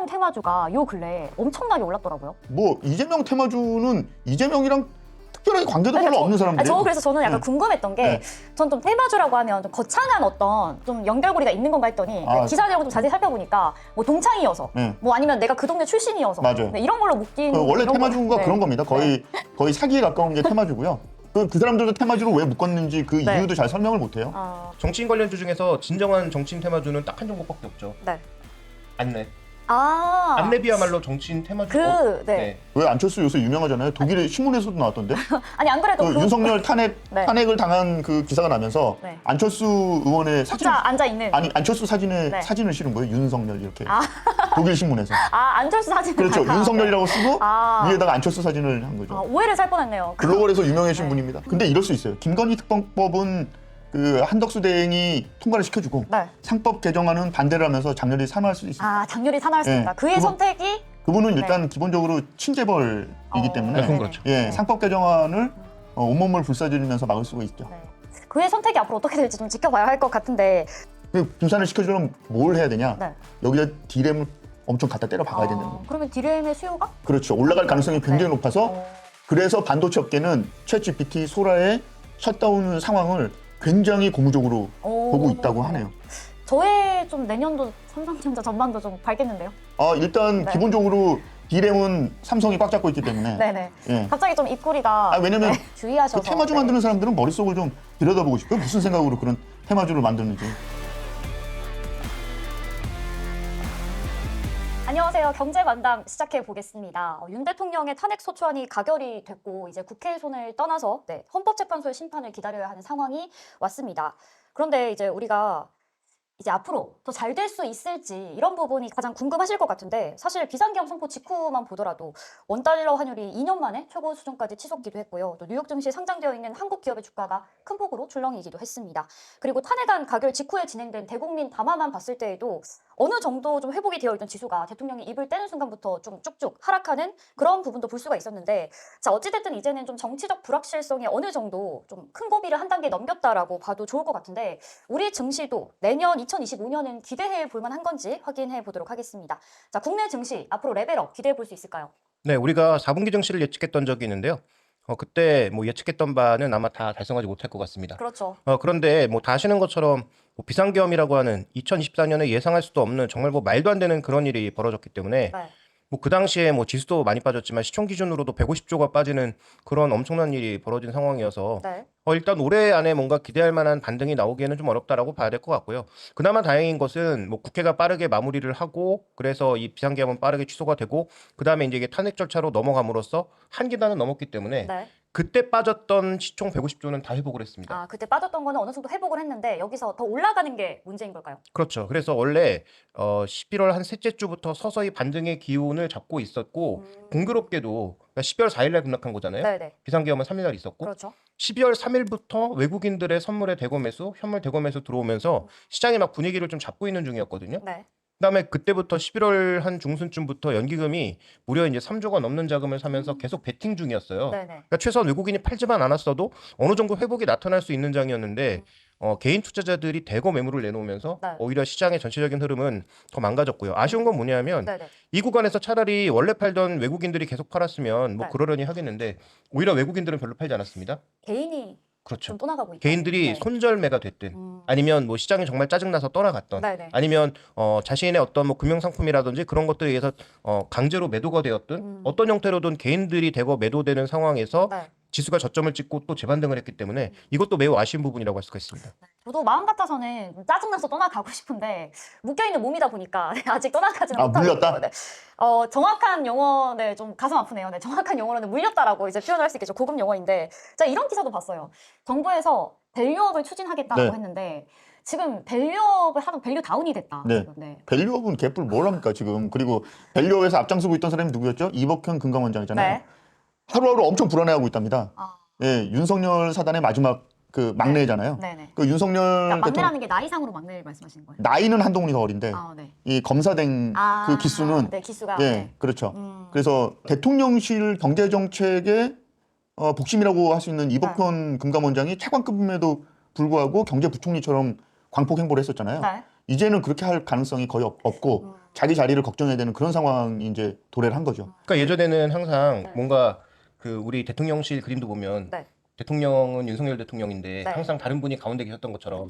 이재명 테마주가 요 근래에 엄청나게 올랐더라고요. 뭐 이재명 테마주는 이재명이랑 특별하게 관계도 별로 없는 사람들이에요. 그래서 저는 약간 궁금했던 게, 전 좀 테마주라고 하면 좀 거창한 어떤 좀 연결고리가 있는 건가 했더니 기사 내용 좀 자세히 살펴보니까 뭐 동창이어서, 뭐 아니면 내가 그 동네 출신이어서, 맞아요. 네, 이런 걸로 묶인. 원래 테마주가 그런 겁니다. 거의 사기에 가까운 게 테마주고요. 그 사람들도 테마주로 왜 묶었는지 그 이유도 잘 설명을 못해요. 정치인 관련주 중에서 진정한 정치인 테마주는 딱 한 종목밖에 없죠. 안랩. 안랩이야말로 정치인 테마주. 왜 안철수 요새 유명하잖아요. 독일의 신문에서도 나왔던데. 아니 안 그래도 윤석열 탄핵을 당한 그 기사가 나면서 안철수 의원의 사진 앉아 있는. 아니 안철수 사진에 사진을 실은 거예요. 윤석열 이렇게. 독일 신문에서. 안철수 사진. 그렇죠. 윤석열이라고 쓰고 위에다가 안철수 사진을 한 거죠. 오해를 살 뻔했네요. 글로벌에서 유명해진 분입니다. 근데 이럴 수 있어요. 김건희 특검법은 그 한덕수 대행이 통과를 시켜주고 상법 개정안은 반대를 하면서 장렬히 산화할 수 있습니다. 장렬히 산화할 수 있다. 그의 선택이. 그분은 일단 기본적으로 친재벌이기 때문에 그렇죠. 상법 개정안을 온몸을 불사지르면서 막을 수가 있죠. 그의 선택이 앞으로 어떻게 될지 좀 지켜봐야 할 것 같은데. 분산을 시켜주려면 뭘 해야 되냐? 여기다 D램을 엄청 갖다 때려 박아야 된다는 겁니다. 그러면 D램의 수요가? 그렇죠. 올라갈 가능성이 굉장히 높아서 그래서 반도체 업계는 챗GPT, 소라의 셧다운 상황을 굉장히 고무적으로 보고 있다고 하네요. 저의 좀 내년도 삼성전자 전망도 좀 밝겠는데요? 일단 기본적으로 D램은 삼성이 꽉 잡고 있기 때문에 갑자기 좀 입꼬리가 왜냐면 주의하셔서 그 테마주 만드는 사람들은 머릿속을 좀 들여다보고 싶어요. 무슨 생각으로 그런 테마주를 만드는지. 안녕하세요. 경제만담 시작해 보겠습니다. 윤 대통령의 탄핵 소추안이 가결이 됐고 이제 국회의 손을 떠나서 헌법재판소의 심판을 기다려야 하는 상황이 왔습니다. 그런데 이제 우리가 이제 앞으로 더 잘 될 수 있을지 이런 부분이 가장 궁금하실 것 같은데, 사실 비상계엄 선포 직후만 보더라도 원달러 환율이 2년 만에 최고 수준까지 치솟기도 했고요. 또 뉴욕 증시에 상장되어 있는 한국 기업의 주가가 큰 폭으로 출렁이기도 했습니다. 그리고 탄핵안 가결 직후에 진행된 대국민 담화만 봤을 때에도 어느 정도 좀 회복이 되어 있던 지수가 대통령이 입을 떼는 순간부터 좀 쭉쭉 하락하는 그런 부분도 볼 수가 있었는데, 자 어찌됐든 이제는 좀 정치적 불확실성이 어느 정도 좀 큰 고비를 한 단계 넘겼다라고 봐도 좋을 것 같은데, 우리 증시도 내년 2025년은 기대해 볼 만한 건지 확인해 보도록 하겠습니다. 자, 국내 증시 앞으로 레벨업 기대해 볼 수 있을까요? 네, 우리가 4분기 증시를 예측했던 적이 있는데요. 그때 뭐 예측했던 바는 아마 다 달성하지 못할 것 같습니다. 그렇죠. 그런데 뭐 다 아시는 것처럼 뭐 비상계엄이라고 하는 2024년에 예상할 수도 없는 정말 뭐 말도 안 되는 그런 일이 벌어졌기 때문에 뭐 그 당시에 뭐 지수도 많이 빠졌지만 시총 기준으로도 150조가 빠지는 그런 엄청난 일이 벌어진 상황이어서 일단 올해 안에 뭔가 기대할 만한 반등이 나오기에는 좀 어렵다라고 봐야 될 것 같고요. 그나마 다행인 것은 뭐 국회가 빠르게 마무리를 하고 그래서 이 비상계엄은 빠르게 취소가 되고 그다음에 이제 이게 탄핵 절차로 넘어감으로써 한 계단은 넘었기 때문에 그때 빠졌던 시총 150조는 다 회복을 했습니다. 그때 빠졌던 거는 어느 정도 회복을 했는데 여기서 더 올라가는 게 문제인 걸까요? 그렇죠. 그래서 원래 11월 한 셋째 주부터 서서히 반등의 기운을 잡고 있었고 공교롭게도 그러니까 12월 4일 날 급락한 거잖아요. 비상계엄은 3일 날 있었고 12월 3일부터 외국인들의 선물의 대거 매수, 현물 대거 매수 들어오면서 시장이 막 분위기를 좀 잡고 있는 중이었거든요. 그다음에 그때부터 11월 한 중순쯤부터 연기금이 무려 이제 3조가 넘는 자금을 사면서 계속 베팅 중이었어요. 그러니까 최소한 외국인이 팔지만 않았어도 어느 정도 회복이 나타날 수 있는 장이었는데 개인 투자자들이 대거 매물을 내놓으면서 오히려 시장의 전체적인 흐름은 더 망가졌고요. 아쉬운 건 뭐냐면 이 구간에서 차라리 원래 팔던 외국인들이 계속 팔았으면 뭐 그러려니 하겠는데 오히려 외국인들은 별로 팔지 않았습니다. 개인이 그렇죠. 좀 떠나가고 있다. 개인들이 손절매가 됐든 아니면 뭐 시장이 정말 짜증나서 떠나갔던 아니면 자신의 어떤 뭐 금융상품이라든지 그런 것들에 의해서 강제로 매도가 되었든 어떤 형태로든 개인들이 대거 매도되는 상황에서 지수가 저점을 찍고 또 재반등을 했기 때문에 이것도 매우 아쉬운 부분이라고 할 수가 있습니다. 저도 마음 같아서는 짜증나서 떠나가고 싶은데 묶여있는 몸이다 보니까 아직 떠나가지는 못하고 물렸다? 있어요. 정확한 용어, 좀 가슴 아프네요. 정확한 용어로는 물렸다라고 이제 표현을 할 수 있겠죠. 고급 용어인데 제가 이런 기사도 봤어요. 정부에서 밸류업을 추진하겠다고 했는데 지금 밸류업을 하도 밸류 다운이 됐다. 밸류업은 개뿔 뭘 합니까 지금. 그리고 밸류업에서 앞장서고 있던 사람이 누구였죠? 이복현 금감원장이잖아요. 하루하루 엄청 불안해하고 있답니다. 윤석열 사단의 마지막 그 막내잖아요. 그 윤석열 막내라는 게 나이상으로 막내를 말씀하시는 거예요? 나이는 한동훈이 더 어린데 이 검사된 그 기수는 기수가 그렇죠. 그래서 대통령실 경제정책의 복심이라고 할 수 있는 이복현 금감원장이 차관급임에도 불구하고 경제부총리처럼 광폭 행보를 했었잖아요. 이제는 그렇게 할 가능성이 거의 없고 자기 자리를 걱정해야 되는 그런 상황이 이제 도래를 한 거죠. 그러니까 예전에는 항상 네. 뭔가 그 우리 대통령실 그림도 보면 네. 대통령은 윤석열 대통령인데 네. 항상 다른 분이 가운데 계셨던 것처럼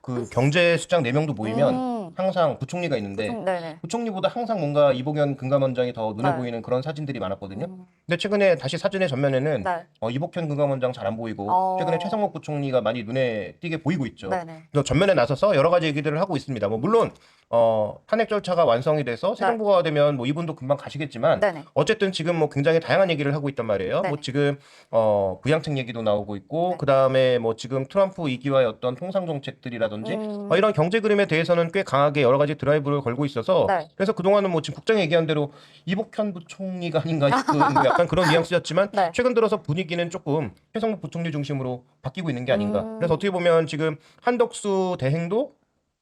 그 경제수장 4명도 모이면 항상 부총리가 있는데 네네. 부총리보다 항상 뭔가 이복현 금감원장이 더 눈에 네. 보이는 그런 사진들이 많았거든요. 근데 최근에 다시 사진의 전면에는 네. 이복현 금감원장 잘 안 보이고 최근에 최상목 부총리가 많이 눈에 띄게 보이고 있죠. 네네. 그래서 전면에 나서서 여러 가지 얘기들을 하고 있습니다. 뭐 물론 탄핵 절차가 완성이 돼서 새 네. 정부가 되면 뭐 이분도 금방 가시겠지만 네네. 어쨌든 지금 뭐 굉장히 다양한 얘기를 하고 있단 말이에요. 네네. 뭐 지금 부양책 얘기도 나오고 있고 네. 그다음에 뭐 지금 트럼프 2기와의 어떤 통상 정책들이라든지 이런 경제 그림에 대해서는 꽤 강하게 여러 가지 드라이브를 걸고 있어서 네. 그래서 그동안은 뭐 지금 국장이 얘기한 대로 이복현 부총리가 아닌가 싶은 뭐 약간 그런 뉘앙스였지만 네. 최근 들어서 분위기는 조금 최성목 부총리 중심으로 바뀌고 있는 게 아닌가. 그래서 어떻게 보면 지금 한덕수 대행도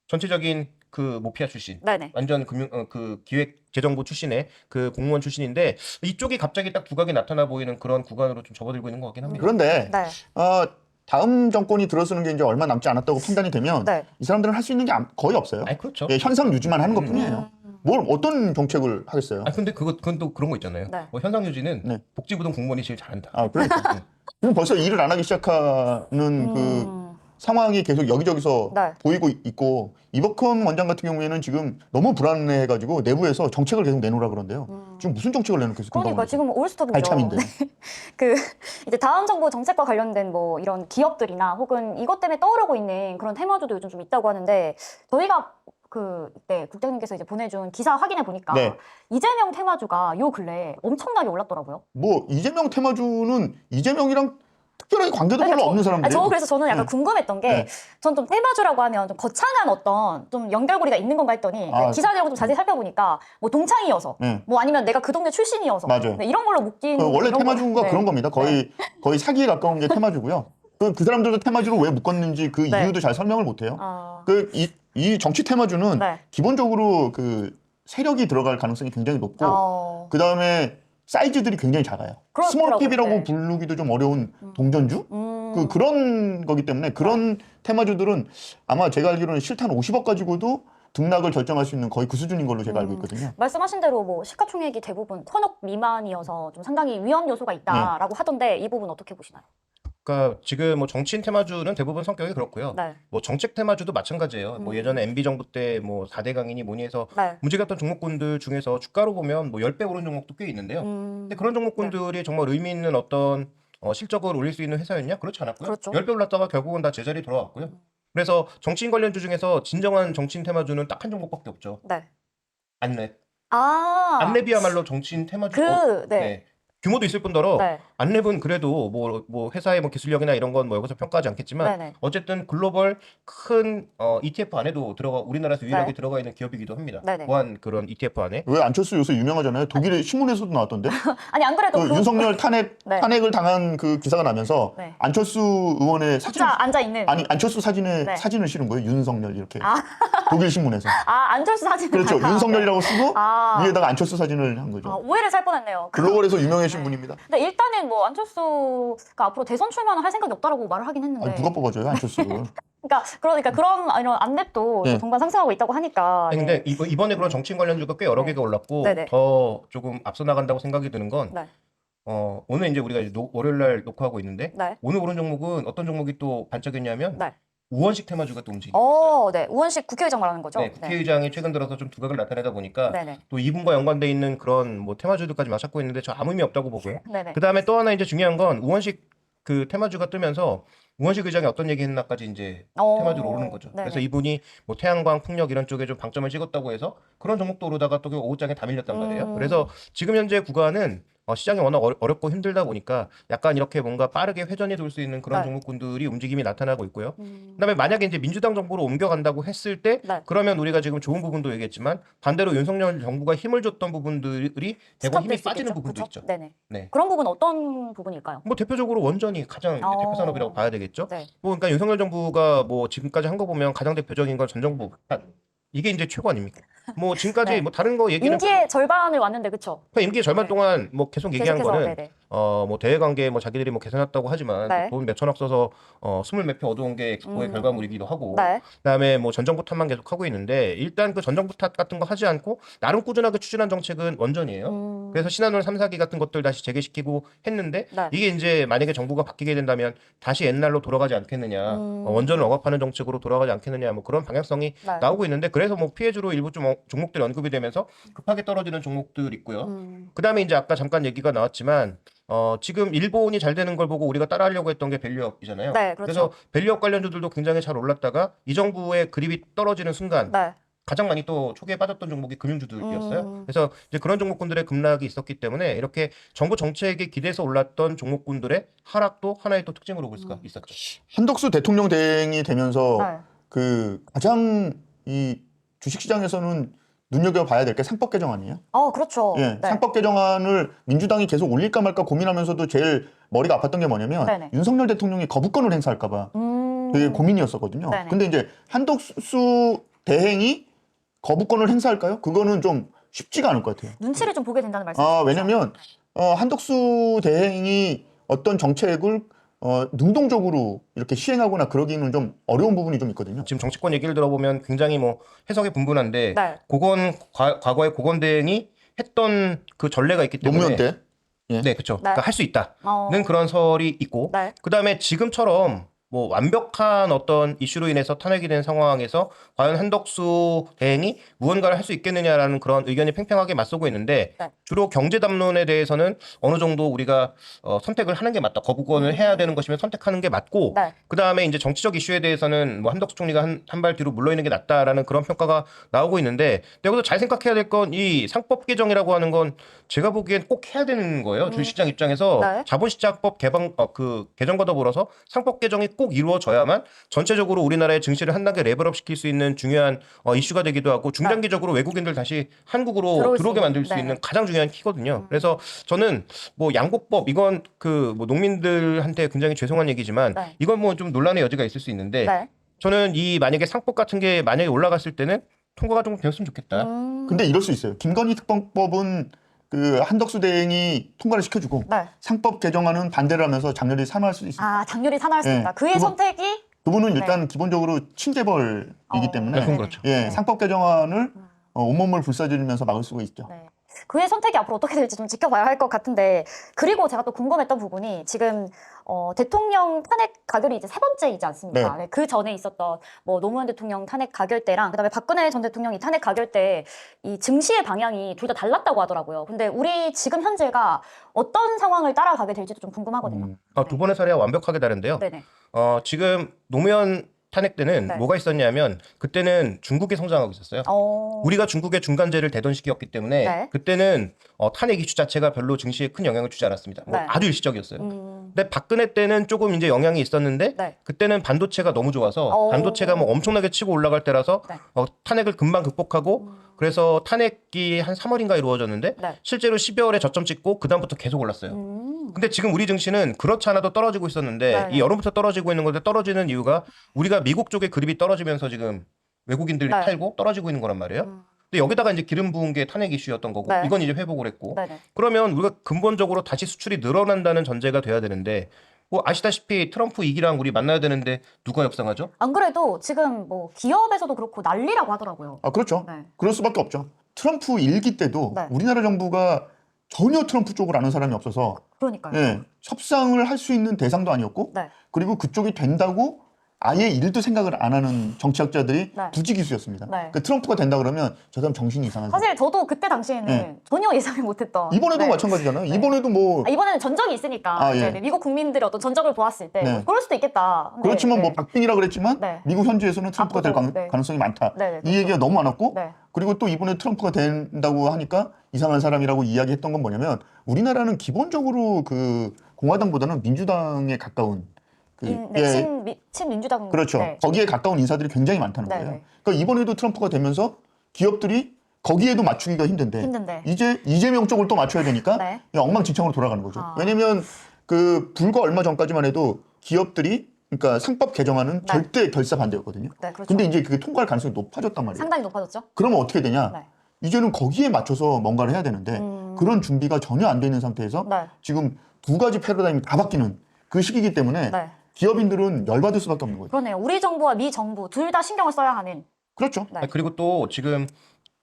전체적인 그 모피아 출신, 네네. 완전 그 기획재정부 출신의 그 공무원 출신인데 이쪽이 갑자기 딱 두각이 나타나 보이는 그런 구간으로 좀 접어들고 있는 것 같긴 합니다. 그런데 네. 다음 정권이 들어서는 게 이제 얼마 남지 않았다고 판단이 되면 네. 이 사람들은 할 수 있는 게 거의 없어요. 아니 그렇죠. 예, 현상 유지만 하는 것뿐이에요. 뭘 어떤 정책을 하겠어요? 근데 그건 또 그런 거 있잖아요. 네. 뭐 현상 유지는 네. 복지부동 공무원이 제일 잘한다. 그러니까. 지금 벌써 일을 안 하기 시작하는 그 상황이 계속 여기저기서 네. 보이고 있고 이복헌 원장 같은 경우에는 지금 너무 불안해가지고 내부에서 정책을 계속 내놓으라 그런데요. 지금 무슨 정책을 내놓겠어요? 그러니까 지금 올스톱이죠. 알참인데. 그 이제 다음 정부 정책과 관련된 뭐 이런 기업들이나 혹은 이것 때문에 떠오르고 있는 그런 테마주도 요즘 좀 있다고 하는데 저희가 그때 국장님께서 이제 보내준 기사 확인해 보니까 네. 이재명 테마주가 요 근래 엄청나게 올랐더라고요. 뭐 이재명 테마주는 이재명이랑 특별하게 관계도 아니, 별로 없는 사람들이에요. 그래서 저는 약간 네. 궁금했던 게 네. 전 좀 테마주라고 하면 좀 거창한 어떤 좀 연결고리가 있는 건가 했더니 기사 내용 좀 자세히 살펴보니까 뭐 동창이어서 네. 뭐 아니면 내가 그 동네 출신이어서 맞아요. 네, 이런 걸로 묶인 원래 이런 테마주가 네. 그런 겁니다. 거의 사기에 가까운 게 테마주고요. 그 사람들도 테마주로 왜 묶었는지 그 네. 이유도 잘 설명을 못해요. 아... 이 정치 테마주는 네. 기본적으로 그 세력이 들어갈 가능성이 굉장히 높고 그 다음에 사이즈들이 굉장히 작아요. 스몰캡이라고 네. 부르기도 좀 어려운 동전주? 그런 거기 때문에 그런 테마주들은 아마 제가 알기로는 실탄 50억 가지고도 등락을 결정할 수 있는 거의 그 수준인 걸로 제가 알고 있거든요. 말씀하신 대로 뭐 시가총액이 대부분 1,000억 미만이어서 좀 상당히 위험 요소가 있다라고 하던데 이 부분 어떻게 보시나요? 그러니까 지금 뭐 정치인 테마주는 대부분 성격이 그렇고요. 네. 뭐 정책 테마주도 마찬가지예요. 뭐 예전에 MB 정부 때 뭐 4대 강인이 뭐니 해서 네. 문제가 됐던 종목군들 중에서 주가로 보면 뭐 10배 오른 종목도 꽤 있는데요. 근데 그런 종목군들이 정말 의미 있는 어떤 실적을 올릴 수 있는 회사였냐? 그렇지 않았고요. 그렇죠. 10배 올랐다가 결국은 다 제자리 돌아왔고요. 그래서 정치인 관련주 중에서 진정한 정치인 테마주는 딱 한 종목밖에 없죠. 네. 안랩. 아. 안랩이야말로 정치인 테마주. 네. 규모도 있을 뿐더러 네. 안랩은 그래도 뭐 회사의 뭐 기술력이나 이런 건 뭐 여기서 평가하지 않겠지만 네네. 어쨌든 글로벌 큰 ETF 안에도 들어가 유일하게 네. 들어가 있는 기업이기도 합니다. 네네. 보안 그런 ETF 안에. 왜 안철수 요새 유명하잖아요. 독일의 신문에서도 나왔던데. 아니 안 그래도 그 윤석열 네. 탄핵을 당한 그 기사가 나면서 네. 안철수 의원의 사진 숫자 앉아 있는 안철수 사진에 네. 사진을 실은 거예요. 윤석열 이렇게. 독일 신문에서. 안철수 사진을 그렇죠. 갖다. 윤석열이라고 쓰고 아. 위에다가 안철수 사진을 한 거죠. 오해를 살 뻔했네요. 글로벌에서 유명해진 분입니다. 근데 일단은 뭐 안철수가 앞으로 대선 출마는 할 생각이 없다라고 말을 하긴 했는데. 누가 뽑아줘요 안철수를. 그러니까 그런 이런 안랩도 네. 동반 상승하고 있다고 하니까. 아니, 근데 이번에 그런 정치인 관련주가 꽤 여러 네. 개가 올랐고 네네. 더 조금 앞서 나간다고 생각이 드는 건 네. 오늘 이제 우리가 월요일 날 녹화하고 있는데 네. 오늘 오른 종목은 어떤 종목이 또 반짝였냐면 네. 우원식 테마주가 또 움직입니다. 네. 우원식 국회의장 말하는 거죠? 네, 국회의장이 최근 들어서 좀 두각을 나타내다 보니까 네네. 또 이분과 연관돼 있는 그런 뭐 테마주들까지 맞잡고 있는데 저 아무 의미 없다고 보고요. 네네. 그 다음에 또 하나 이제 중요한 건 우원식 그 테마주가 뜨면서 우원식 의장이 어떤 얘기 했나까지 이제 테마주로 오르는 거죠. 네네. 그래서 이분이 뭐 태양광, 풍력 이런 쪽에 좀 방점을 찍었다고 해서 그런 종목도 오르다가 또 오후장에 다 밀렸단 말이에요. 그래서 지금 현재 구간은 시장이 워낙 어렵고 힘들다 보니까 약간 이렇게 뭔가 빠르게 회전이 돌 수 있는 그런 네. 종목군들이 움직임이 나타나고 있고요. 그다음에 만약에 이제 민주당 정부로 옮겨간다고 했을 때 네. 그러면 우리가 지금 좋은 부분도 얘기했지만 반대로 윤석열 정부가 힘을 줬던 부분들이 대거 힘이 스톱될 수 빠지는 있겠죠? 부분도 그쵸? 있죠. 네네. 네. 그런 부분 어떤 부분일까요? 뭐 대표적으로 원전이 가장 이제 어. 대표 산업이라고 봐야 되겠죠. 네. 뭐 그러니까 윤석열 정부가 뭐 지금까지 한 거 보면 가장 대표적인 건 전 정부 이게 이제 최고 아닙니까? 뭐 지금까지 네. 뭐 다른 거 얘기는 임기의 절반을 왔는데 그쵸? 임기의 절반 네. 동안 뭐 계속 얘기한 계속해서, 거는 네네. 뭐 대외 관계 뭐 자기들이 뭐 개선했다고 하지만 네. 돈 몇천억 써서 20몇 표 얻어온 게 엑스포의 결과물이기도 하고 네. 그다음에 뭐 전정부 탓만 계속 하고 있는데 일단 그 전정부 탓 같은 거 하지 않고 나름 꾸준하게 추진한 정책은 원전이에요. 그래서 신한울 3, 4기 같은 것들 다시 재개시키고 했는데 네. 이게 이제 만약에 정부가 바뀌게 된다면 다시 옛날로 돌아가지 않겠느냐, 원전을 억압하는 정책으로 돌아가지 않겠느냐, 뭐 그런 방향성이 네. 나오고 있는데 그래서 뭐 피해주로 일부 좀 종목들이 언급이 되면서 급하게 떨어지는 종목들 있고요. 그다음에 이제 아까 잠깐 얘기가 나왔지만 지금 일본이 잘 되는 걸 보고 우리가 따라하려고 했던 게 밸류업이잖아요. 네, 그렇죠. 그래서 밸류업 관련주들도 굉장히 잘 올랐다가 이 정부의 그립이 떨어지는 순간 네. 가장 많이 또 초기에 빠졌던 종목이 금융주들이었어요. 그래서 이제 그런 종목군들의 급락이 있었기 때문에 이렇게 정부 정책에 기대서 올랐던 종목군들의 하락도 하나의 또 특징으로 볼 수가 있었죠. 한덕수 대통령 대행이 되면서 네. 그 가장 이 주식시장에서는 눈여겨봐야 될 게 상법 개정안이에요. 그렇죠. 예, 네. 상법 개정안을 민주당이 계속 올릴까 말까 고민하면서도 제일 머리가 아팠던 게 뭐냐면 네네. 윤석열 대통령이 거부권을 행사할까 봐 되게 고민이었었거든요. 네네. 근데 이제 한덕수 대행이 거부권을 행사할까요? 그거는 좀 쉽지가 않을 것 같아요. 눈치를 좀 보게 된다는 말씀이시죠? 왜냐면 한덕수 대행이 어떤 정책을 능동적으로 이렇게 시행하거나 그러기는 좀 어려운 부분이 좀 있거든요. 지금 정치권 얘기를 들어보면 굉장히 뭐 해석이 분분한데 네. 그건 과거에 고건 대행이 했던 그 전례가 있기 때문에 노무현 때. 예. 네, 그렇죠. 네. 그러니까 할 수 있다는 네. 그런 설이 있고 네. 그다음에 지금처럼 뭐 완벽한 어떤 이슈로 인해서 탄핵이 된 상황에서 과연 한덕수 대행이 무언가를 할 수 있겠느냐라는 그런 의견이 팽팽하게 맞서고 있는데 네. 주로 경제 담론에 대해서는 어느 정도 우리가 선택을 하는 게 맞다. 거부권을 해야 되는 것이면 선택하는 게 맞고 네. 그다음에 이제 정치적 이슈에 대해서는 뭐 한덕수 총리가 한 발 뒤로 물러 있는 게 낫다라는 그런 평가가 나오고 있는데 여기서 잘 생각해야 될 건 이 상법 개정이라고 하는 건 제가 보기엔 꼭 해야 되는 거예요. 주식시장 입장에서 네. 자본시장법 개정과 더불어서 상법 개정이 꼭 이루어져야만 전체적으로 우리나라의 증시를 한 단계 레벨업 시킬 수 있는 중요한 이슈가 되기도 하고 중장기적으로 외국인들 다시 한국으로 들어오게 만들 수 네. 있는 가장 중요한 키거든요. 그래서 저는 뭐 양곡법 이건 그 뭐 농민들한테 굉장히 죄송한 얘기지만 네. 이건 뭐 좀 논란의 여지가 있을 수 있는데 네. 저는 이 만약에 상법 같은 게 만약에 올라갔을 때는 통과가 좀 되었으면 좋겠다. 근데 이럴 수 있어요. 김건희 특검법은 그 한덕수 대행이 통과를 시켜주고 네. 상법 개정안은 반대를 하면서 장렬히 산화할 수도 있습니다. 장렬히 산화할 수 예. 있다. 그의 선택이 그분은 일단 기본적으로 친재벌이기 때문에 그건 그렇죠. 예, 상법 개정안을 온몸을 불사지르면서 막을 수가 있죠. 네. 그의 선택이 앞으로 어떻게 될지 좀 지켜봐야 할 것 같은데 그리고 제가 또 궁금했던 부분이 지금 대통령 탄핵 가결이 이제 3번째이지 않습니까? 네. 네, 그 전에 있었던 뭐 노무현 대통령 탄핵 가결 때랑 그다음에 박근혜 전 대통령이 탄핵 가결 때 이 증시의 방향이 둘 다 달랐다고 하더라고요. 근데 우리 지금 현재가 어떤 상황을 따라가게 될지도 좀 궁금하거든요. 두 번의 사례와 완벽하게 다른데요. 네네. 지금 노무현 탄핵 때는 네. 뭐가 있었냐면 그때는 중국이 성장하고 있었어요. 우리가 중국의 중간재를 대던 시기였기 때문에 네. 그때는 탄핵 이슈 자체가 별로 증시에 큰 영향을 주지 않았습니다. 뭐 네. 아주 일시적이었어요. 근데 박근혜 때는 조금 이제 영향이 있었는데 네. 그때는 반도체가 너무 좋아서 반도체가 뭐 엄청나게 치고 올라갈 때라서 네. 탄핵을 금방 극복하고 그래서 탄핵이 한 3월인가 이루어졌는데 네. 실제로 12월에 저점 찍고 그다음부터 계속 올랐어요. 근데 지금 우리 증시는 그렇지 않아도 떨어지고 있었는데 네. 이 여름부터 떨어지고 있는 건데 떨어지는 이유가 우리가 미국 쪽에 그립이 떨어지면서 지금 외국인들이 네. 팔고 떨어지고 있는 거란 말이에요. 근데 여기다가 이제 기름 부은 게 탄핵 이슈였던 거고 네. 이건 이제 회복을 했고 네네. 그러면 우리가 근본적으로 다시 수출이 늘어난다는 전제가 돼야 되는데 뭐 아시다시피 트럼프 2기랑 우리 만나야 되는데 누가 협상하죠? 안 그래도 지금 뭐 기업에서도 그렇고 난리라고 하더라고요. 그렇죠. 네. 그럴 수밖에 없죠. 트럼프 1기 때도 네. 우리나라 정부가 전혀 트럼프 쪽을 아는 사람이 없어서 그러니까요. 예, 협상을 할 수 있는 대상도 아니었고 네. 그리고 그쪽이 된다고 아예 일도 생각을 안 하는 정치학자들이 네. 부지기수였습니다. 네. 그러니까 트럼프가 된다 그러면 저 사람 정신이 이상한 사람. 사실 저도 그때 당시에는 네. 전혀 예상을 못했던. 이번에도 네. 마찬가지잖아요. 네. 이번에도 뭐 이번에는 전적이 있으니까 예. 이제 미국 국민들의 어떤 전적을 보았을 때 네. 그럴 수도 있겠다. 근데, 그렇지만 네. 뭐 박빙이라 그랬지만 네. 미국 현지에서는 트럼프가 될 앞으로, 네. 가능성이 많다. 네, 네, 이 얘기가 너무 많았고 네. 그리고 또 이번에 트럼프가 된다고 하니까 이상한 사람이라고 이야기했던 건 뭐냐면 우리나라는 기본적으로 그 공화당보다는 민주당에 가까운 친민주당. 그렇죠. 네. 거기에 가까운 인사들이 굉장히 많다는 네, 거예요. 네. 그러니까 이번에도 트럼프가 되면서 기업들이 거기에도 맞추기가 힘든데 이제 이재명 쪽을 또 맞춰야 되니까 네. 그냥 엉망진창으로 돌아가는 거죠. 왜냐면 그 불과 얼마 전까지만 해도 기업들이 그러니까 상법 개정안은 절대 결사 반대였거든요. 네, 그렇죠. 근데 이제 그게 통과할 가능성이 높아졌단 말이에요. 상당히 높아졌죠. 그러면 어떻게 되냐? 네. 이제는 거기에 맞춰서 뭔가를 해야 되는데 그런 준비가 전혀 안 돼 있는 상태에서 지금 두 가지 패러다임이 다 바뀌는 그 시기이기 때문에 기업인들은 열받을 수밖에 없는 거예요. 그러네요. 우리 정부와 미 정부 둘 다 신경을 써야 하는. 그렇죠. 그리고 또 지금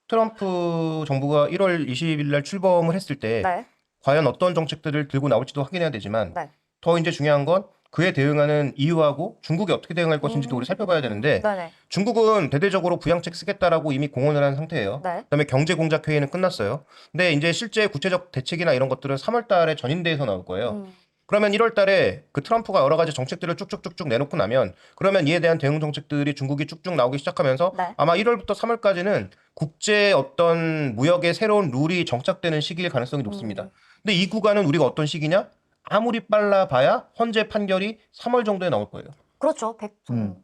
트럼프 정부가 1월 20일 날 출범을 했을 때 과연 어떤 정책들을 들고 나올지도 확인해야 되지만 더 이제 중요한 건 그에 대응하는 EU하고 중국이 어떻게 대응할 것인지도 우리 살펴봐야 되는데 중국은 대대적으로 부양책 쓰겠다라고 이미 공언을 한 상태예요. 그다음에 경제공작회의는 끝났어요. 근데 이제 실제 구체적 대책이나 이런 것들은 3월 달에 전인대에서 나올 거예요. 그러면 1월 달에 그 트럼프가 여러 가지 정책들을 쭉쭉쭉쭉 내놓고 나면 그러면 이에 대한 대응 정책들이 중국이 쭉쭉 나오기 시작하면서 아마 1월부터 3월까지는 국제 어떤 무역의 새로운 룰이 정착되는 시기일 가능성이 높습니다. 근데 이 구간은 우리가 어떤 시기냐? 아무리 빨라봐야 헌재 판결이 3월 정도에 나올 거예요. 그렇죠.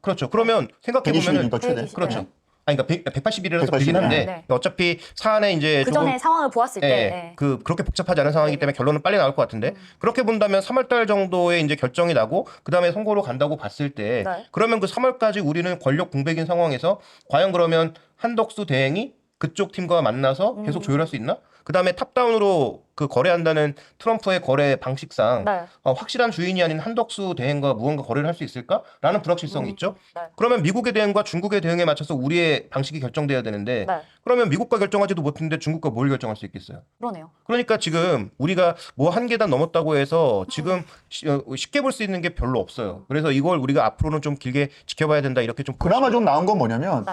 그렇죠. 그러면 생각해보면은 최대. 그렇죠. 아니, 그러니까 180일이라서 길긴 한데 어차피 사안에 이제 그 전에 상황을 보았을 때 그렇게 복잡하지 않은 상황이기 때문에 결론은 빨리 나올 것 같은데 그렇게 본다면 3월달 정도에 이제 결정이 나고 그 다음에 선고로 간다고 봤을 때 그러면 그 3월까지 우리는 권력 공백인 상황에서 과연 그러면 한덕수 대행이 그쪽 팀과 만나서 계속 조율할 수 있나? 그 다음에 탑다운으로 그 거래한다는 트럼프의 거래 방식상 확실한 주인이 아닌 한덕수 대행과 무언가 거래를 할 수 있을까라는 불확실성이 있죠. 그러면 미국의 대응과 중국의 대응에 맞춰서 우리의 방식이 결정돼야 되는데 그러면 미국과 결정하지도 못했는데 중국과 뭘 결정할 수 있겠어요. 그러네요. 그러니까 지금 우리가 뭐 한 계단 넘었다고 해서 지금 쉽게 볼 수 있는 게 별로 없어요. 그래서 이걸 우리가 앞으로는 좀 길게 지켜봐야 된다 이렇게 좀 그나마 좀 나은 건 뭐냐면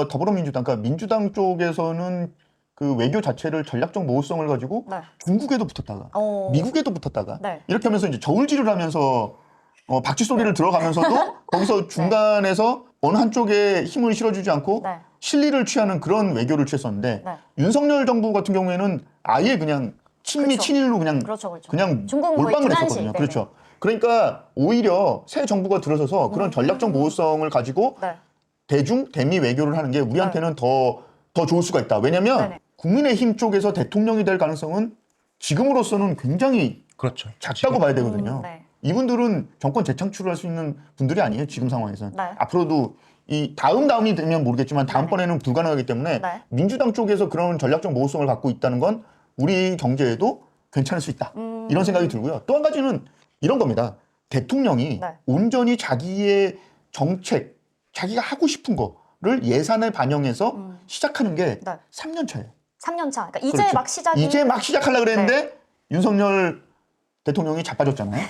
더불어민주당, 그러니까 민주당 쪽에서는 그 외교 자체를 전략적 모호성을 가지고 중국에도 붙었다가 미국에도 붙었다가 이렇게 하면서 이제 저울질을 하면서 박쥐 소리를 들어가면서도 거기서 중간에서 어느 한쪽에 힘을 실어주지 않고 실리를 취하는 그런 외교를 취했었는데 윤석열 정부 같은 경우에는 아예 그냥 친미 친일로 그냥 그냥 몰빵을 했었거든요. 그렇죠. 그러니까 오히려 새 정부가 들어서서 그런 전략적 모호성을 가지고 대미 외교를 하는 게 우리한테는 더 좋을 수가 있다. 왜냐면 국민의힘 쪽에서 대통령이 될 가능성은 지금으로서는 굉장히 작다고 봐야 되거든요. 이분들은 정권 재창출을 할 수 있는 분들이 아니에요. 지금 상황에서는. 앞으로도 이 다음이 되면 모르겠지만 다음번에는 불가능하기 때문에 민주당 쪽에서 그런 전략적 모호성을 갖고 있다는 건 우리 경제에도 괜찮을 수 있다. 이런 생각이 들고요. 또 한 가지는 이런 겁니다. 대통령이 온전히 자기의 정책, 자기가 하고 싶은 거를 예산에 반영해서 시작하는 게 3년 차예요. 3년 차. 그러니까 이제 막 이제 막 시작하려고 그랬는데 윤석열 대통령이 자빠졌잖아요.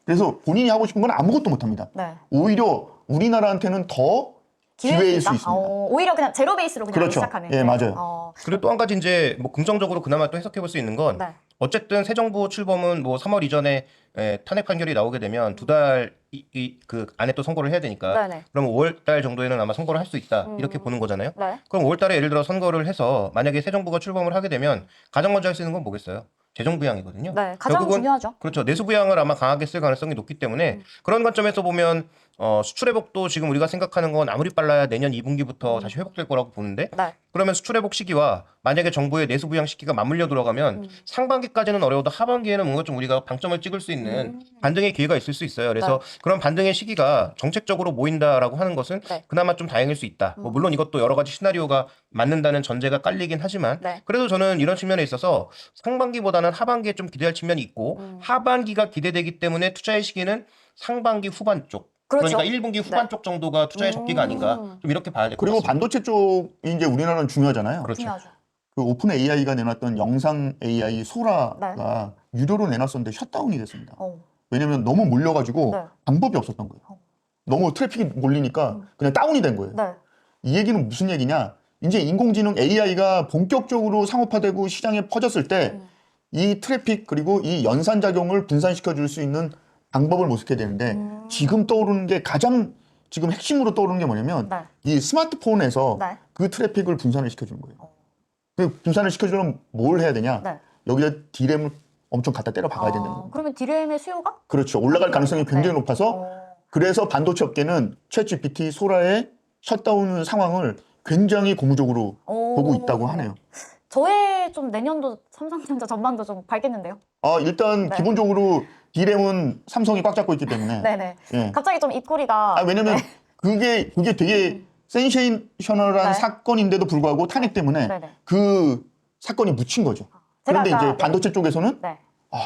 그래서 본인이 하고 싶은 건 아무것도 못합니다. 오히려 우리나라한테는 더 기회일 수 있습니다. 오히려 그냥 제로 베이스로 그냥 시작하는. 예, 맞아요. 그리고 또 한 가지 이제 뭐 긍정적으로 그나마 또 해석해 볼 수 있는 건 어쨌든 새 정부 출범은 뭐 3월 이전에 탄핵 판결이 나오게 되면 두 달 그 안에 또 선고를 해야 되니까 그러면 5월 달 정도에는 아마 선고를 할 수 있다 이렇게 보는 거잖아요. 그럼 5월 달에 예를 들어 선거를 해서 만약에 새 정부가 출범을 하게 되면 가장 먼저 할 수 있는 건 뭐겠어요? 재정 부양이거든요. 가장 결국은, 중요하죠. 그렇죠. 내수 부양을 아마 강하게 쓸 가능성이 높기 때문에 그런 관점에서 보면 수출 회복도 지금 우리가 생각하는 건 아무리 빨라야 내년 2분기부터 다시 회복될 거라고 보는데 그러면 수출 회복 시기와 만약에 정부의 내수 부양 시기가 맞물려 들어가면 상반기까지는 어려워도 하반기에는 뭔가 좀 우리가 방점을 찍을 수 있는 반등의 기회가 있을 수 있어요. 그래서 그런 반등의 시기가 정책적으로 모인다라고 하는 것은 그나마 좀 다행일 수 있다. 뭐 물론 이것도 여러 가지 시나리오가 맞는다는 전제가 깔리긴 하지만 그래도 저는 이런 측면에 있어서 상반기보다는 하반기에 좀 기대할 측면이 있고 하반기가 기대되기 때문에 투자의 시기는 상반기 후반 쪽 그러니까 1분기 후반 쪽 정도가 투자의 적기가 아닌가 좀 이렇게 봐야 될 것 같습니다. 그리고 반도체 쪽이 이제 우리나라는 중요하잖아요. 중요하죠. 그 오픈 AI가 내놨던 영상 AI 소라가 유료로 내놨었는데 셧다운이 됐습니다. 왜냐면 너무 몰려가지고 방법이 없었던 거예요. 너무 트래픽이 몰리니까 그냥 다운이 된 거예요. 이 얘기는 무슨 얘기냐? 이제 인공지능 AI가 본격적으로 상업화되고 시장에 퍼졌을 때 이 트래픽 그리고 이 연산작용을 분산시켜 줄 수 있는 방법을 모색해야 되는데 지금 떠오르는 게 가장 지금 핵심으로 떠오르는 게 뭐냐면 이 스마트폰에서 그 트래픽을 분산을 시켜주는 거예요. 그 분산을 시켜주려면 뭘 해야 되냐? 여기다 D램을 엄청 갖다 때려 박아야 된다는 겁니다. 그러면 D램의 수요가? 그렇죠. 올라갈 가능성이 굉장히 높아서 그래서 반도체 업계는 챗GPT, 소라의 셧다운 상황을 굉장히 고무적으로 보고 있다고 하네요. 저의 좀 내년도 삼성전자 전망도 좀 밝겠는데요. 일단 기본적으로 D램은 삼성이 꽉 잡고 있기 때문에. 네네. 예. 갑자기 좀 입꼬리가. 왜냐면 그게 되게 센세이셔널한 네. 사건인데도 불구하고 탄핵 때문에 네네. 그 사건이 묻힌 거죠. 제가 그런데 아까, 이제 반도체 쪽에서는 네.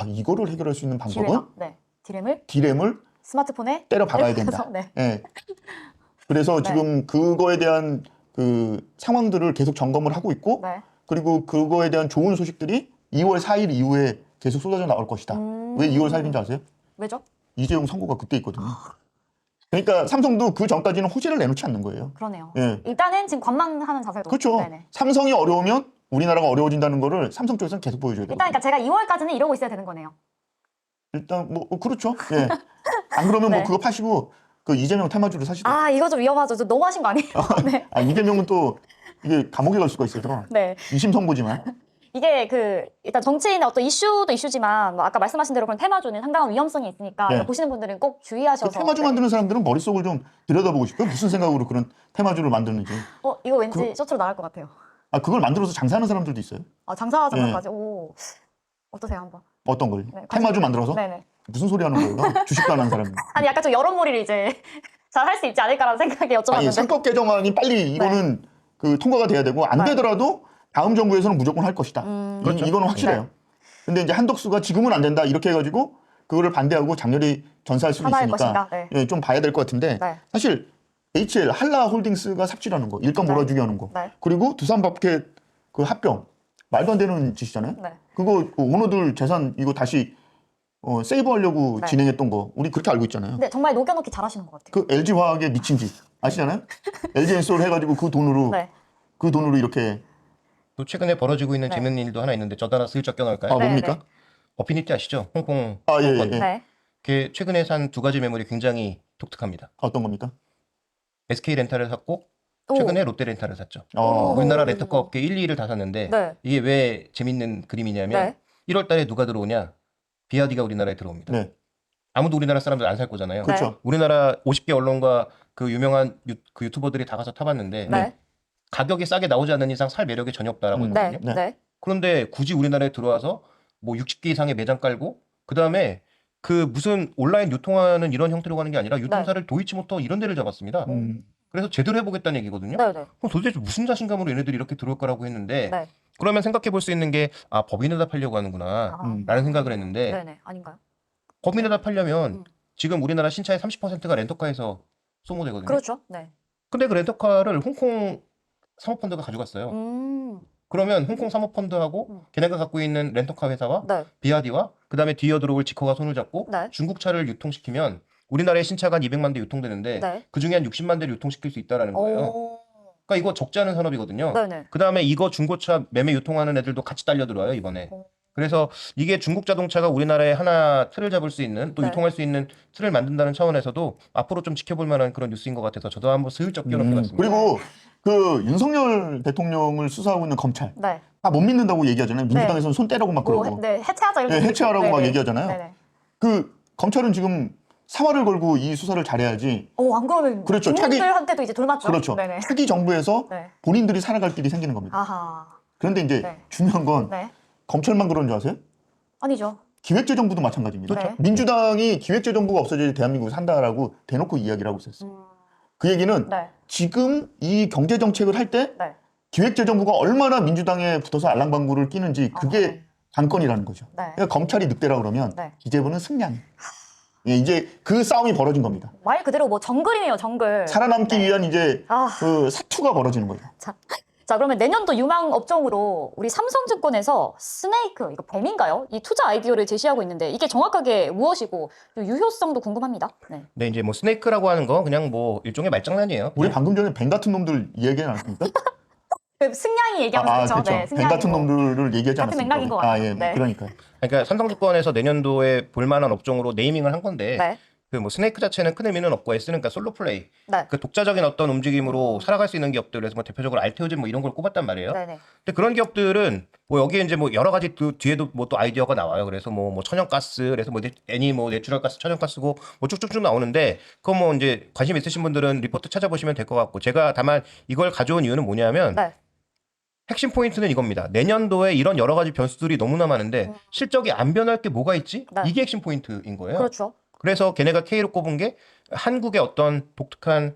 이거를 해결할 수 있는 방법은 기회다. 네. D램을 스마트폰에 때려 박아야 된다. 네. 예. 그래서 네. 지금 그거에 대한 그 상황들을 계속 점검을 하고 있고 네. 그리고 그거에 대한 좋은 소식들이 2월 4일 이후에 계속 쏟아져 나올 것이다. 왜 2월 4일인지 아세요? 왜죠? 이재용 선고가 그때 있거든요. 그러니까 삼성도 그 전까지는 호재를 내놓지 않는 거예요. 그러네요. 예. 일단은 지금 관망하는 자세로. 그렇죠. 네네. 삼성이 어려우면 우리나라가 어려워진다는 거를 삼성 쪽에서는 계속 보여줘야 돼요. 일단 그러니까 제가 2월까지는 이러고 있어야 되는 거네요. 일단 뭐 그렇죠. 예. 안 그러면 네. 뭐 그거 파시고 그 이재명 테마주를 사시죠. 이거 좀 위험하죠. 좀 너무 하신 거 아니에요? 네. 이재명은 또 이게 감옥에 갈 수가 있어요. 네. 2심 선고지만. 이게 일단 정치인의 어떤 이슈도 이슈지만 뭐 아까 말씀하신 대로 그런 테마주는 상당한 위험성이 있으니까 네. 이거 보시는 분들은 꼭 주의하셔서. 테마주 만드는 사람들은 머릿속을 좀 들여다보고 싶어요. 무슨 생각으로 그런 테마주를 만드는지. 이거 왠지 셔츠로 나갈 것 같아요. 그걸 만들어서 장사하는 사람들도 있어요. 장사까지. 오. 어떠세요 한번? 어떤 걸? 네, 테마주 만들어서? 네네. 무슨 소리 하는 거예요? 주식도 안 하는 사람이. 아니 약간 좀 여론몰이를 이제 잘 할 수 있지 않을까라는 생각에 여쭤봤는데. 상법 개정안이 빨리 이거는 그 통과가 돼야 되고 안 네. 되더라도 다음 정부에서는 무조건 할 것이다. 그렇죠. 이거는 확실해요. 네. 근데 이제 한덕수가 지금은 안 된다 이렇게 해가지고 그거를 반대하고 장렬히 전사할 수도 하나일 있으니까 것인가? 네. 좀 봐야 될 것 같은데 네. 사실 HL 한라홀딩스가 삽질하는 거, 일감 네. 몰아주기 하는 거, 네. 그리고 두산밥켓 그 합병 말도 안 되는 짓이잖아요. 네. 그거 오너들 재산 이거 다시 세이브하려고 네. 진행했던 거 우리 그렇게 알고 있잖아요. 근데 정말 녹여놓기 잘하시는 것 같아요. 그 LG 화학의 미친 짓 아시잖아요? LG 엔솔 해가지고 그 돈으로 이렇게 또 최근에 벌어지고 있는 네. 재밌는 일도 하나 있는데 저도 하나 슬쩍 껴넣을까요? 네, 뭡니까? 네. 어피니티 아시죠? 홍콩 예, 상권. 예. 네. 걔 최근에 산 두 가지 매물이 굉장히 독특합니다. 어떤 겁니까? SK 렌탈을 샀고 오. 최근에 롯데 렌탈을 샀죠. 어, 우리나라 렌터카 업계 1, 2위를 다 샀는데 네. 이게 왜 재밌는 그림이냐면 네. 1월 달에 누가 들어오냐? 비아디가 우리나라에 들어옵니다. 네, 아무도 우리나라 사람들 안 살 거잖아요. 그렇죠. 우리나라 50개 언론과 그 유명한 그 유튜버들이 다 가서 타봤는데 네. 가격이 싸게 나오지 않는 이상 살 매력이 전혀 없다라고 음. 했거든요. 네. 네. 그런데 굳이 우리나라에 들어와서 뭐 60개 이상의 매장 깔고 그 다음에 그 무슨 온라인 유통하는 이런 형태로 가는 게 아니라 유통사를 도이치모터 이런 데를 잡았습니다. 그래서 제대로 해보겠다는 얘기거든요. 네. 네. 그럼 도대체 무슨 자신감으로 얘네들이 이렇게 들어올 거라고 했는데 네. 그러면 생각해 볼 수 있는 게 법인에다 팔려고 하는구나 라는 생각을 했는데 네네. 아닌가요? 법인에다 팔려면 지금 우리나라 신차의 30%가 렌터카에서 소모되거든요. 그렇죠. 네. 근데 그 렌터카를 홍콩 사모펀드가 가져갔어요. 그러면 홍콩 사모펀드하고 걔네가 갖고 있는 렌터카 회사와 네. 비아디와 그다음에 뒤어 들어올 지코가 손을 잡고 네. 중국 차를 유통시키면 우리나라의 신차가 한 200만 대 유통되는데 네. 그중에 한 60만 대를 유통시킬 수 있다라는 거예요. 오. 그러니까 이거 적지 않은 산업이거든요. 네네. 그다음에 이거 중고차 매매 유통하는 애들도 같이 딸려들어요 이번에. 오. 그래서 이게 중국 자동차가 우리나라에 하나 틀을 잡을 수 있는 또 네. 유통할 수 있는 틀을 만든다는 차원에서도 앞으로 좀 지켜볼 만한 그런 뉴스인 것 같아서 저도 한번 슬쩍 끼워봤습니다. 그리고 그 윤석열 대통령을 수사하고 있는 검찰 네. 다 못 믿는다고 얘기하잖아요. 민주당에서는 손 떼라고 막 그러고 네. 해체하자 이렇게. 네, 해체하라고 막 네네. 얘기하잖아요. 네네. 그 검찰은 지금 사활을 걸고 이 수사를 잘해야지. 안 그러면 그렇죠. 국민들한테도 이제 돌맞죠. 그렇죠. 네네. 차기 정부에서 네. 본인들이 살아갈 길이 생기는 겁니다. 아하. 그런데 이제 네. 중요한 건 네. 검찰만 그런 줄 아세요? 아니죠. 기획재정부도 마찬가지입니다. 그렇죠. 민주당이 기획재정부가 없어져야 대한민국을 산다라고 대놓고 이야기를 하고 있었어요. 그 얘기는 네. 지금 이 경제정책을 할 때 네. 기획재정부가 얼마나 민주당에 붙어서 알랑방구를 끼는지 그게 관건이라는 거죠. 네. 그러니까 검찰이 늑대라 그러면 네. 기재부는 승량. 예, 이제 그 싸움이 벌어진 겁니다. 말 그대로 뭐 정글이네요, 정글. 살아남기 네. 위한 이제 아. 그 사투가 벌어지는 거죠. 자, 그러면 내년도 유망 업종으로 우리 삼성증권에서 스네이크, 이거 뱀인가요? 이 투자 아이디어를 제시하고 있는데 이게 정확하게 무엇이고 유효성도 궁금합니다. 네. 네, 이제 뭐 스네이크라고 하는 거 그냥 뭐 일종의 말장난이에요. 우리 방금 전에 뱀 같은 놈들 이야기하지 않았습니까? 그 승냥이 얘기하면서 그렇죠. 네, 뱀 같은 놈들을 얘기하지 같은 않았습니까? 맥락인 것 같아요. 예, 네. 그러니까요. 그러니까 삼성증권에서 내년도에 볼만한 업종으로 네이밍을 한 건데 네. 그 뭐 스네이크 자체는 큰 의미는 없고 S는 그러니까 솔로 플레이. 네. 그 독자적인 어떤 움직임으로 살아갈 수 있는 기업들 그래서 뭐 대표적으로 알테오젠 뭐 이런 걸 꼽았단 말이에요. 네네. 근데 그런 기업들은 뭐 여기에 이제 뭐 여러 가지 또 뒤에도 뭐 또 아이디어가 나와요. 그래서 뭐 천연가스, 그래서 뭐 애니 뭐 내추럴가스, 천연가스고 뭐 쭉쭉쭉 나오는데 그거 뭐 이제 관심 있으신 분들은 리포트 찾아보시면 될 것 같고 제가 다만 이걸 가져온 이유는 뭐냐면 네. 핵심 포인트는 이겁니다. 내년도에 이런 여러 가지 변수들이 너무나 많은데 실적이 안 변할 게 뭐가 있지? 네. 이게 핵심 포인트인 거예요. 그렇죠. 그래서 걔네가 K로 꼽은 게 한국의 어떤 독특한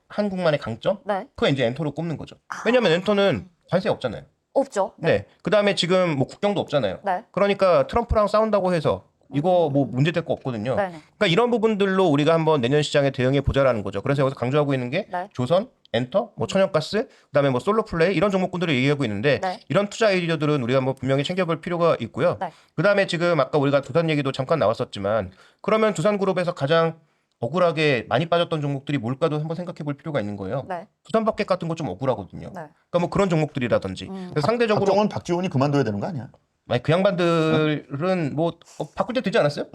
한국만의 강점? 네. 그거 이제 엔터로 꼽는 거죠. 왜냐면 엔터는 관세 없잖아요. 없죠. 네. 그다음에 지금 뭐 국경도 없잖아요. 네. 그러니까 트럼프랑 싸운다고 해서 이거 뭐 문제될 거 없거든요. 네네. 그러니까 이런 부분들로 우리가 한번 내년 시장에 대응해 보자라는 거죠. 그래서 여기서 강조하고 있는 게 네. 조선, 엔터, 뭐 천연가스, 그다음에 뭐 솔로 플레이 이런 종목군들을 얘기하고 있는데 네. 이런 투자 아이디어들은 우리가 뭐 분명히 챙겨볼 필요가 있고요. 네. 그다음에 지금 아까 우리가 두산 얘기도 잠깐 나왔었지만 그러면 두산그룹에서 가장 억울하게 많이 빠졌던 종목들이 뭘까도 한번 생각해 볼 필요가 있는 거예요. 네. 두산밖에 같은 거 좀 억울하거든요. 네. 그러니까 뭐 그런 종목들이라든지 그래서 상대적으로 박정원, 박지원이 그만둬야 되는 거 아니야? 아니, 그 양반들은 뭐 바꿀 때 되지 않았어요?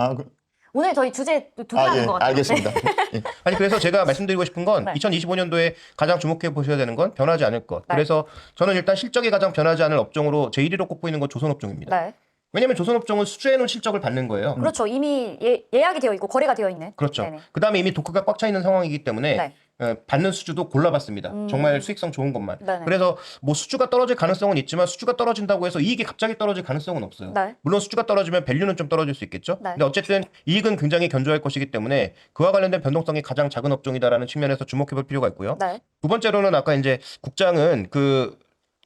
오늘 저희 주제 두 개 하는 것 같아요. 알겠습니다. 예. 아니 그래서 제가 말씀드리고 싶은 건 네. 2025년도에 가장 주목해 보셔야 되는 건 변하지 않을 것. 네. 그래서 저는 일단 실적이 가장 변하지 않을 업종으로 제 1위로 꼽고 있는 건 조선업종입니다. 네. 왜냐하면 조선업종은 수주해 놓은 실적을 받는 거예요. 그렇죠. 이미 예약이 되어 있고 거래가 되어 있는. 그렇죠. 네네. 그다음에 이미 도크가 꽉 차 있는 상황이기 때문에 네. 받는 수주도 골라봤습니다. 정말 수익성 좋은 것만. 네네. 그래서 뭐 수주가 떨어질 가능성은 있지만 수주가 떨어진다고 해서 이익이 갑자기 떨어질 가능성은 없어요. 네. 물론 수주가 떨어지면 밸류는 좀 떨어질 수 있겠죠. 네. 근데 어쨌든 이익은 굉장히 견조할 것이기 때문에 그와 관련된 변동성이 가장 작은 업종이다라는 측면에서 주목해볼 필요가 있고요. 네. 두 번째로는 아까 이제 국장은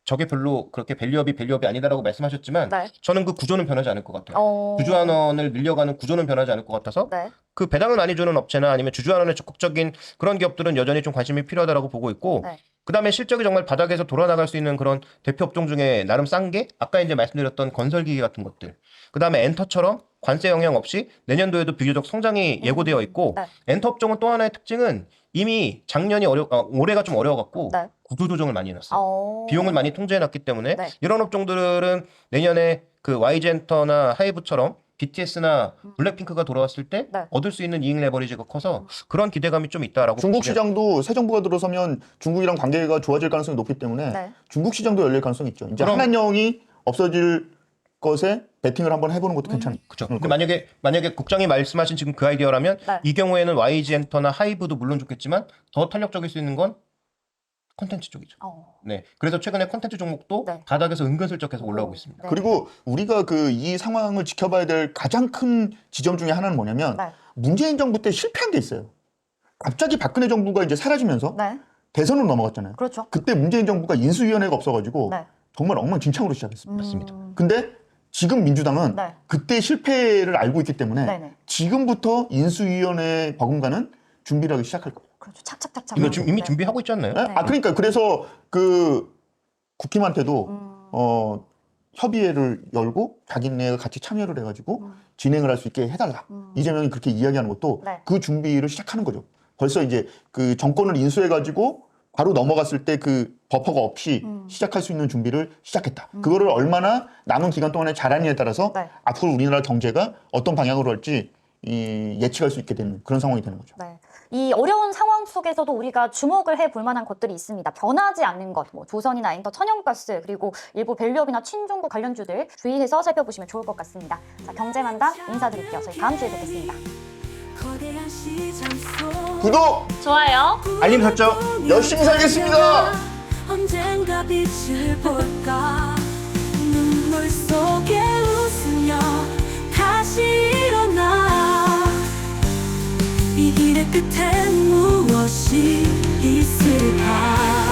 저게 별로 그렇게 밸류업이 아니다라고 말씀하셨지만 네. 저는 그 구조는 변하지 않을 것 같아요. 주주환원을 늘려가는 구조는 변하지 않을 것 같아서 네. 그 배당을 많이 주는 업체나 아니면 주주환원에 적극적인 그런 기업들은 여전히 좀 관심이 필요하다라고 보고 있고 네. 그다음에 실적이 정말 바닥에서 돌아나갈 수 있는 그런 대표 업종 중에 나름 싼 게 아까 이제 말씀드렸던 건설기기 같은 것들 그다음에 엔터처럼 관세 영향 없이 내년도에도 비교적 성장이 예고되어 있고 네. 엔터 업종은 또 하나의 특징은 이미 작년이 올해가 좀 어려워갖고 네. 구조조정을 많이 해놨어요. 비용을 많이 통제해놨기 때문에 네. 이런 업종들은 내년에 그 YG엔터나 하이브처럼 BTS나 블랙핑크가 돌아왔을 때 네. 얻을 수 있는 이익 레버리지가 커서 그런 기대감이 좀 있다라고 중국 보시면 시장도 새 정부가 들어서면 중국이랑 관계가 좋아질 가능성이 높기 때문에 네. 중국 시장도 열릴 가능성이 있죠. 이제 그럼- 한한령이 없어질 것에 베팅을 한번 해보는 것도 괜찮아요. 그렇죠. 근데 만약에 국장이 말씀하신 지금 그 아이디어라면 네. 이 경우에는 YG엔터나 하이브도 물론 좋겠지만 더 탄력적일 수 있는 건 콘텐츠 쪽이죠. 네. 그래서 최근에 콘텐츠 종목도 네. 바닥에서 은근슬쩍 해서 올라오고 있습니다. 네. 그리고 우리가 이 상황을 지켜봐야 될 가장 큰 지점 중에 하나는 뭐냐면 네. 문재인 정부 때 실패한 게 있어요. 갑자기 박근혜 정부가 이제 사라지면서 네. 대선으로 넘어갔잖아요. 그렇죠. 그때 문재인 정부가 인수위원회가 없어가지고 네. 정말 엉망진창으로 시작했습니다. 맞습니다. 근데 지금 민주당은 네. 그때 실패를 알고 있기 때문에 네네. 지금부터 인수위원회 버금가는 준비를 하기 시작할 거예요. 그렇죠. 착착착착. 이거 지금 이미 네. 준비하고 있지 않나요? 네? 그러니까 그래서 국힘한테도 협의회를 열고 자기네가 같이 참여를 해가지고 진행을 할 수 있게 해달라. 이재명이 그렇게 이야기하는 것도 네. 그 준비를 시작하는 거죠. 벌써 이제 그 정권을 인수해가지고 바로 넘어갔을 때 그 버퍼가 없이 시작할 수 있는 준비를 시작했다. 그거를 얼마나 남은 기간 동안에 잘하느냐에 따라서 네. 앞으로 우리나라 경제가 어떤 방향으로 할지 예측할 수 있게 되는 그런 상황이 되는 거죠. 네. 이 어려운 상황 속에서도 우리가 주목을 해볼 만한 것들이 있습니다. 변하지 않는 것, 뭐 조선이나 엔터, 천연가스, 그리고 일부 밸류업이나 친중국 관련주들 주의해서 살펴보시면 좋을 것 같습니다. 자, 경제만담 인사드릴게요. 저희 다음 주에 뵙겠습니다. 구독, 좋아요. 알림 설정. 열심히 살겠습니다. 언젠가 빛을 볼까 눈물 속에 웃으며 다시 일어나 이 길의 끝엔 무엇이 있을까